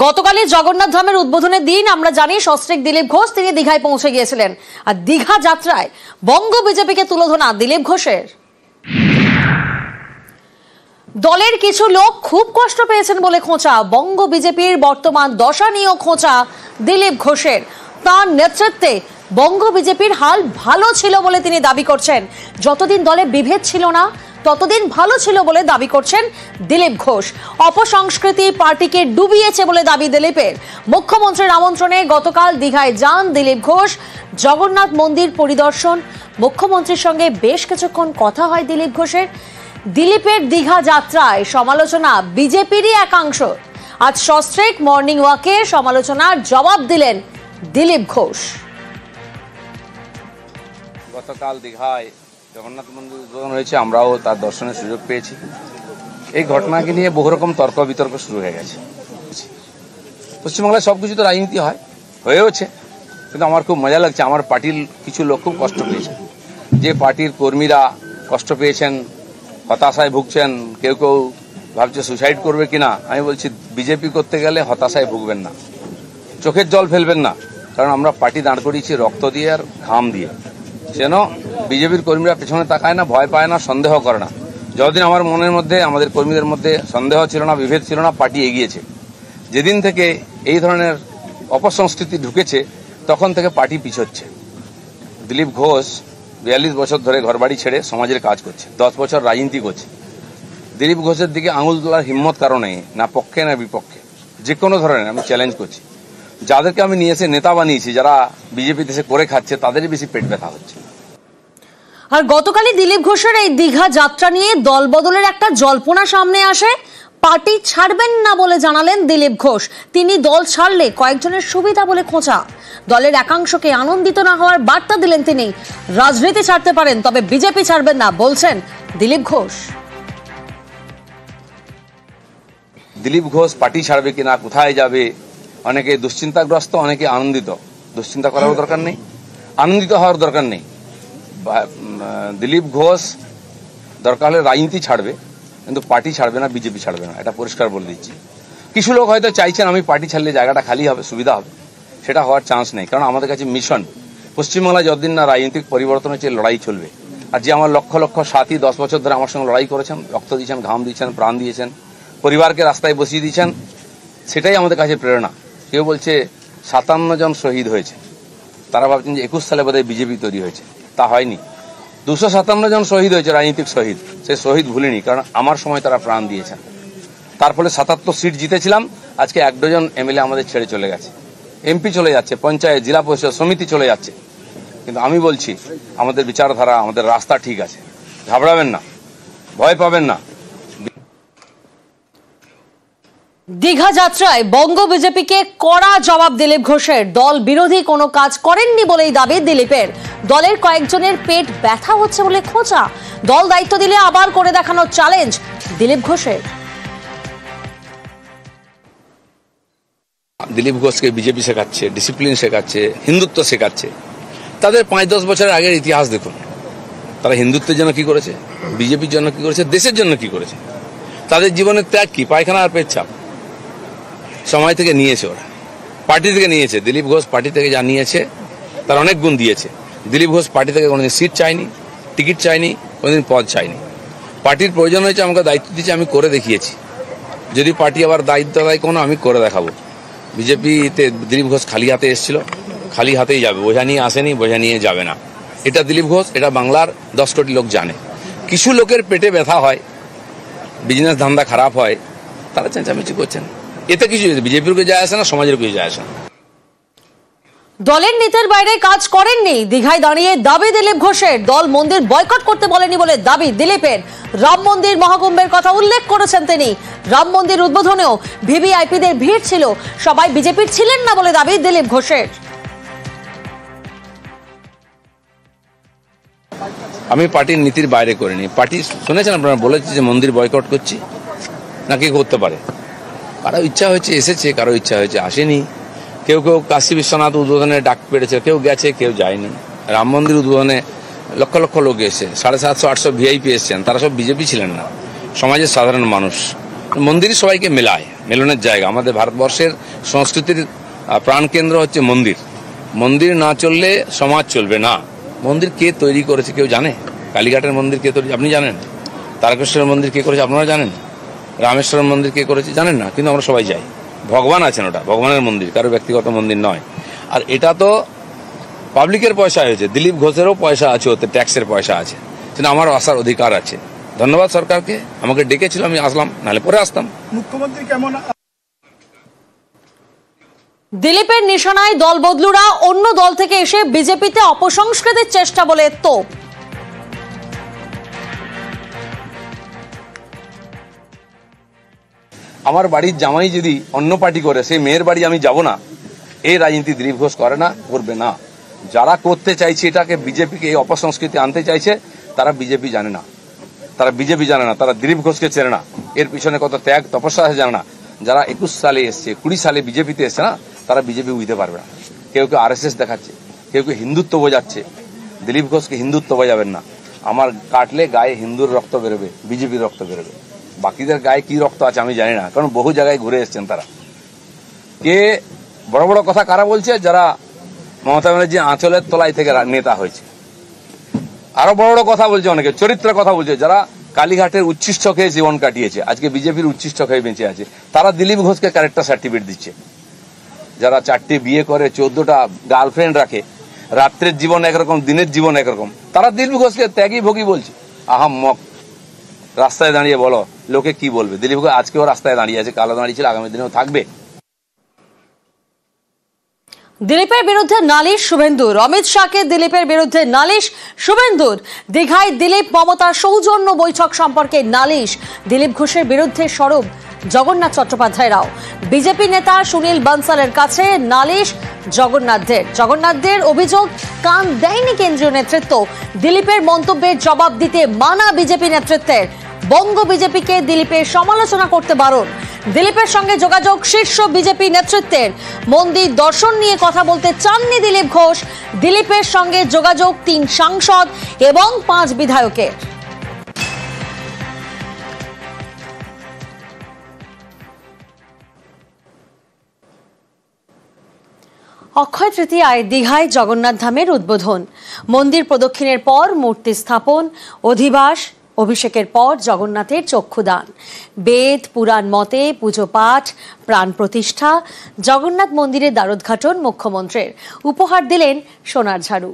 গতকালই জগন্নাথ ধামের উদ্বোধনের দিন আমরা জানি সস্ত্রীক দিলীপ ঘোষ তিনি দীঘায় পৌঁছে গিয়েছিলেন। আর দীঘা যাত্রায় বঙ্গ বিজেপিকে তুলোধনা দিলীপ ঘোষের। দলের কিছু লোক খুব কষ্ট পেয়েছেন বলে খোঁচা বঙ্গ বিজেপির বর্তমান দশা নিয়েও খোঁচা দিলীপ ঘোষের। তার নেতৃত্বে বঙ্গ বিজেপির হাল ভালো ছিল বলে তিনি দাবি করছেন। যতদিন দলে বিভেদ ছিল না ততদিন ভালো ছিল বলে দাবি করছেন দিলীপ ঘোষ। অপসংস্কৃতি পার্টিকে ডুবিয়েছে বলে দাবি দিলীপের। মুখ্যমন্ত্রীর আমন্ত্রণে গতকাল দীঘায় যান দিলীপ ঘোষ। জগন্নাথ মন্দির পরিদর্শন, মুখ্যমন্ত্রীর সঙ্গে বেশ কিছুক্ষণ কথা হয় দিলীপ ঘোষের। দিলীপের দীঘা যাত্রায় সমালোচনা বিজেপিরই একাংশ। আজ সস্ত্রীক মর্নিং ওয়াকে সমালোচনার জবাব দিলেন দিলীপ ঘোষ। গতকাল দীঘায় জগন্নাথ মন্দির উদ্বোধন হয়েছে, আমরাও তার দর্শনের সুযোগ পেয়েছি। এই ঘটনাকে নিয়ে বহু রকম তর্ক বিতর্ক শুরু হয়ে গেছে। পশ্চিমবাংলায় সবকিছু তো রাজনীতি হয়েওছে, কিন্তু আমার খুব মজা লাগছে, আমার পার্টির কিছু লোক খুব কষ্ট পেয়েছে। যে পার্টির কর্মীরা কষ্ট পেয়েছেন, হতাশায় ভুগছেন, কেউ কেউ ভাবছে সুসাইড করবে কিনা। আমি বলছি বিজেপি করতে গেলে হতাশায় ভুগবেন না, চোখের জল ফেলবেন না, কারণ আমরা পার্টি দাঁড় করিয়েছি রক্ত দিয়ে আর ঘাম দিয়ে। যেন বিজেপির কর্মীরা পেছনে তাকায় না, ভয় পায় না, সন্দেহ করে না। যতদিন আমার মনের মধ্যে, আমাদের কর্মীদের মধ্যে সন্দেহ ছিল না, বিভেদ ছিল না, পার্টি এগিয়েছে। যেদিন থেকে এই ধরনের অপসংস্কৃতি ঢুকেছে তখন থেকে পার্টি পিছোচ্ছে। দিলীপ ঘোষ 42 বছর ধরে ঘরবাড়ি ছেড়ে সমাজের কাজ করছে, 10 বছর রাজনীতি করছে। দিলীপ ঘোষের দিকে আঙুল তোলার হিম্মত কারণে না পক্ষে না বিপক্ষে, যে কোনো ধরনের আমি চ্যালেঞ্জ করছি। যাদেরকে আমি নিয়ে এসে নেতা বানিয়েছি, যারা বিজেপি দেশে করে খাচ্ছে, তাদেরই বেশি পেট ব্যথা হচ্ছে। আর গতকালই দিলীপ ঘোষের এই দীঘা যাত্রা নিয়ে দল বদলের একটা জল্পনা সামনে আসে। পার্টি ছাড়বেন না বলে জানালেন দিলীপ ঘোষ। তিনি দল ছাড়লে কয়েকজনের সুবিধা বলে খোঁচা। দলের একাংশকে আনন্দিত না হওয়ার বার্তা দিলেন তিনি। রাজনীতি ছাড়তে পারেন, তবে বিজেপি ছাড়বেন না বলছেন দিলীপ ঘোষ। দিলীপ ঘোষ পার্টি ছাড়বে কিনা, কোথায় যাবে, অনেকে দুশ্চিন্তাগ্রস্ত, অনেকে আনন্দিত। দুশ্চিন্তা করার দরকার নেই, আনন্দিত হওয়ার দরকার নেই। দিলীপ ঘোষ দরকার হলে রাজনীতি ছাড়বে, কিন্তু পার্টি ছাড়বে না, বিজেপি ছাড়বে না, এটা পরিষ্কার বলে দিচ্ছি। কিছু লোক হয়তো চাইছেন আমি পার্টি ছাড়লে জায়গাটা খালি হবে, সুবিধা হবে। সেটা হওয়ার চান্স নেই, কারণ আমাদের কাছে মিশন পশ্চিমবাংলায় যতদিন না রাজনৈতিক পরিবর্তন হচ্ছে, লড়াই চলবে। আর যে আমার লক্ষ লক্ষ সাথী 10 বছর ধরে আমার সঙ্গে লড়াই করেছেন, রক্ত দিয়েছেন, ঘাম দিয়েছেন, প্রাণ দিয়েছেন, পরিবারকে রাস্তায় বসিয়ে দিয়েছেন, সেটাই আমাদের কাছে প্রেরণা। কেউ বলছে 57 জন শহীদ হয়েছে, তারা ভাবছেন যে 21 সালে বোধহয় বিজেপি তৈরি হয়েছে। তা হয়নি, 257 জন শহীদ হয়েছে, রাজনৈতিক শহীদ। সে শহীদ ভুলিনি, কারণ আমার সময় তারা প্রাণ দিয়েছেন। তার ফলে 77 সিট জিতেছিলাম। আজকে 1 ডজন এমএলএ আমাদের ছেড়ে চলে গেছে, এমপি চলে যাচ্ছে, পঞ্চায়েত, জেলা পরিষদ, সমিতি চলে যাচ্ছে। কিন্তু আমি বলছি আমাদের বিচারধারা, আমাদের রাস্তা ঠিক আছে, ঘাবড়াবেন না, ভয় পাবেন না। দীঘা যাত্রায় বঙ্গ বিজেপিকে কড়া জবাব দিলীপ ঘোষের। দল বিরোধী কোনো কাজ করেননি বলেই দাবি দিলীপের। দলের কয়েকজনের পেট ব্যথা হচ্ছে বলে খোঁচা। দল দায়িত্ব দিলে আবার করে দেখানোর চ্যালেঞ্জ দিলীপ ঘোষের। দিলীপ ঘোষকে বিজেপি শেখাচ্ছে, ডিসিপ্লিন শেখাচ্ছে, হিন্দুত্ব শেখাচ্ছে। তাদের 5-10 বছরের আগের ইতিহাস দেখুন, তারা হিন্দুত্বের জন্য কি করেছে, বিজেপির জন্য কি করেছে, দেশের জন্য কি করেছে। তাদের জীবনের ত্যাগ কি, পায়খানা আর পেচ্ছাপ। সময় থেকে নিয়েছে, ওরা পার্টি থেকে নিয়েছে। দিলীপ ঘোষ পার্টি থেকে যা নিয়েছে তার অনেক গুণ দিয়েছে। দিলীপ ঘোষ পার্টি থেকে কোনোদিন সিট চাইনি, টিকিট চাইনি, কোনোদিন পদ চাইনি। পার্টির প্রয়োজন হয়েছে, আমাকে দায়িত্ব দিয়েছে, আমি করে দেখিয়েছি। যদি পার্টি আবার দায়িত্ব দেয় কোনো, আমি করে দেখাবো। বিজেপিতে দিলীপ ঘোষ খালি হাতে এসেছিল, খালি হাতেই যাবে, বোঝা নিয়ে আসেনি, বোঝা নিয়ে যাবে না। এটা দিলীপ ঘোষ, এটা বাংলার 10 কোটি লোক জানে। কিছু লোকের পেটে ব্যথা হয়, বিজনেস ধান্দা খারাপ হয়, তারা চেঁচামেচি করছেন। এতে কিছু বিজেপির কে যায় আসে না, সমাজের কিছু যায় আসে না। দলের নীতির বাইরে কাজ করেননি, দীঘায় দাঁড়িয়ে দাবি দিলীপ ঘোষের। দল মন্দির বয়কট করতে বলেনি বলে দাবি দিলীপের। রাম মন্দির মহাকুম্ভের কথা উল্লেখ করেছেন তিনি। রাম মন্দির উদ্বোধনেও ভিভিআইপিদের ভিড় ছিল, সবাই বিজেপির ছিলেন না বলে দাবি দিলীপ ঘোষের। আমি পার্টির নীতির বাইরে করিনি। পার্টি শুনেছেন আপনারা, বলেছি যে মন্দির বয়কট করছি, নাকি করতে পারে। কারো ইচ্ছা হয়েছে এসেছে, কারো ইচ্ছা হয়েছে আসেনি। কেউ কেউ কাশী বিশ্বনাথ উদ্বোধনে ডাক পেড়েছে, কেউ গেছে, কেউ যায়নি। রাম মন্দির উদ্বোধনে লক্ষ লক্ষ লোক এসে 750-800 ভিআইপি এসছেন, তারা সব বিজেপি ছিলেন না, সমাজের সাধারণ মানুষ। মন্দিরই সবাইকে মেলায়। মিলনের জায়গা। আমাদের ভারতবর্ষের সংস্কৃতির প্রাণকেন্দ্র হচ্ছে মন্দির। মন্দির না চললে সমাজ চলবে না। মন্দির কে তৈরি করেছে কেউ জানে? কালীঘাটের মন্দির কে তৈরি আপনি জানেন? তারকেশ্বরের মন্দির কে করেছে আপনারা জানেন? রামেশ্বরের মন্দির কে করেছে জানেন না, কিন্তু আমরা সবাই যাই। ভগবান আছেন, ওটা ভগবানের মন্দির, কারো ব্যক্তিগত মন্দির নয়। আর এটা তো পাবলিকের পয়সা হয়েছে, দিলীপ ঘোষেরও পয়সা আছে, ওতে ট্যাক্সের পয়সা আছে, কিন্তু আমার আসার অধিকার আছে। ধন্যবাদ সরকারকে, আমাকে ডেকেছিল, আমি আসলাম, নাহলে পরে আসতাম। মুখ্যমন্ত্রী কেমন? দিলীপের নিশানায় দল বদলুরা, অন্য দল থেকে এসে বিজেপিতে অপসংস্কৃতির চেষ্টা বলে তোপ। আমার বাড়ির জামাই যদি অন্য পার্টি করে, সেই মেয়ের বাড়ি আমি যাব না, এই রাজনীতি দিলীপ ঘোষ করে না, করবে না। যারা করতে চাইছে এটাকে, বিজেপিকে এই অপসংস্কৃতি আনতে চাইছে, তারা বিজেপি জানে না, তারা দিলীপ ঘোষকে চেনে না, এর পিছনে কত ত্যাগ তপস্যা আছে জানে না। যারা 21 সালে এসছে, 20 সালে বিজেপিতে এসছে না, তারা বিজেপি বুঝতে পারবে না। কেউ কেউ RSS দেখাচ্ছে, কেউ কেউ হিন্দুত্ব বোঝাচ্ছে। দিলীপ ঘোষকে হিন্দুত্ব বোঝাবেন না। আমার কাটলে গায়ে হিন্দুর রক্ত বেরোবে, বিজেপির রক্ত বেরোবে। বাকিদের গায়ে কি রক্ত আছে আমি জানি না, কারণ বহু জায়গায় ঘুরে এসছেন তারা। কে বড় বড় কথা কারা বলছে? যারা মমতা ব্যানার্জি আঁচলের তলায় থেকে নেতা হয়েছে। আরো বড় বড় কথা বলছে অনেকে, চরিত্রের কথা বলছে। যারা কালীঘাটের উচ্ছিষ্ট খেয়ে জীবন কাটিয়েছে, আজকে বিজেপির উচ্ছিষ্ট খেয়ে বেঁচে আছে, তারা দিলীপ ঘোষকে ক্যারেক্টার সার্টিফিকেট দিচ্ছে। যারা 4টে বিয়ে করে, 14টা গার্লফ্রেন্ড রাখে, রাত্রের জীবন একরকম, দিনের জীবন একরকম, তারা দিলীপ ঘোষকে ত্যাগী ভোগী বলছে। আহাম্মক। রাস্তায় দাঁড়িয়ে বলো, লোকে কি বলবে? দিলীপ ঘোষ আজকেও রাস্তায় দাঁড়িয়ে আছে, কালো দাঁড়িয়েছিল, আগামী দিনেও থাকবে। দিলীপের বিরুদ্ধে নালিশ শুভেন্দুর, অমিত শাহকে দিলীপের বিরুদ্ধে নালিশ শুভেন্দুর। দীঘায় দিলীপ মমতার সৌজন্য বৈঠক সম্পর্কে নালিশ। দিলীপ ঘোষের বিরুদ্ধে সরব জগন্নাথ চট্টোপাধ্যায়রাও। বিজেপি নেতা সুনীল বানসালের কাছে নালিশ জগন্নাথদের অভিযোগ, কান দেয়নি কেন্দ্রীয় নেতৃত্ব। দিলীপের মন্তব্যের জবাব দিতে মানা বিজেপি নেতৃত্বের। বঙ্গ বিজেপিকে দিলীপের সমালোচনা করতে বারণ। দিলীপের সঙ্গে যোগাযোগ শীর্ষ বিজেপি নেতৃত্বের। মন্দির দর্শন নিয়ে কথা বলতে চাননি দিলীপ ঘোষ। দিলীপের সঙ্গে যোগাযোগ 3 সাংসদ এবং 5 বিধায়কের। অক্ষয় তৃতীয়ায় দীঘায় জগন্নাথ ধামের উদ্বোধন। মন্দির প্রদক্ষিণের পর মূর্তি স্থাপন, অধিবাস, অভিষেকের পর জগন্নাথের চক্ষুদান। বেদ পুরাণ মতে পুজো পাঠ, প্রাণ প্রতিষ্ঠা। জগন্নাথ মন্দিরের দ্বারোদ্ঘাটন মুখ্যমন্ত্রীর। উপহার দিলেন সোনার ঝাড়ু।